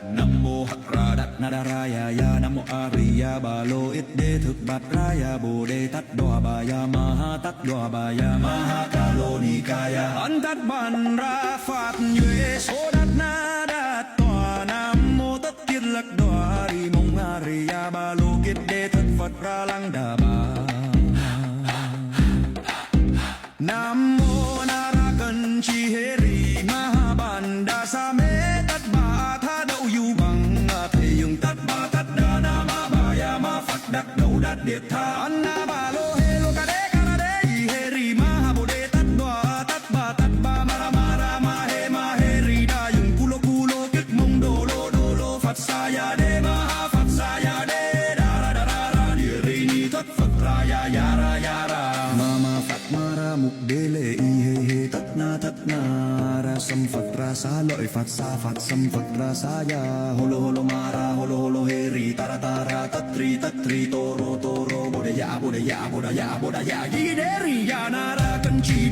Nam mô Hắc Ra Đắc Na Đa Ra Ya Ya. Nam mô A Ri Ya Ba Lô Ít Đế Thực Bát Ra Ya Bồ Đề Tát Đoa Bà Ya Ma Ha Tát Đoa Bà Ya Ma Ha Ca Lô Ni Ca Ya. Ấn Tát Ban Ra Phạt Nhuệ Số Đát Na Đa Tòa. Nam mô Tất Kiết Lắc Đoa Ri Mông A Ri Ya Ba Lô Kiết Đế Thực Phật Ra Lăng Đà Bà. Nam mô Na Ra Cân Chi Hê Ri Ma Ha Bàn Đa Sa Mê Tát Bà Tha Đậu Du Bằng Thầy Dùng Tát Bà Tát Đa Na Ma Bà Ya Ma Phật Đắc Đậu Đạt Điệt Tha An Na Bà Lô Hê Lô Ca Đế Ca Ra Đế Y Hê Ri Ma Ha Bồ Đề Tát Đoa Tát Bà Ma Ra Ma Hê Ri Đa Dùng Cu Lô Kích Mông Đô Lô Phật Sa Ya Đế Ma Ha Phật Sa Ya Đế Đa Ra Địa Ri Ni Thất Phật Ra Ya Ra Ma Phật Ma Ra Mục Đế Lệ Y Hê Hê Tất Na Ra Sâm Phật Ra Xá Lợi Phật Sa Phật Sâm Phật Ra Xá Ya Hô Lô Ma Ra Hô Lô Hê Ri Ta Ra Tất Tri Tô Rô Bồ Đề Ya Di Đế Ri Ya Na Ra Cân Chi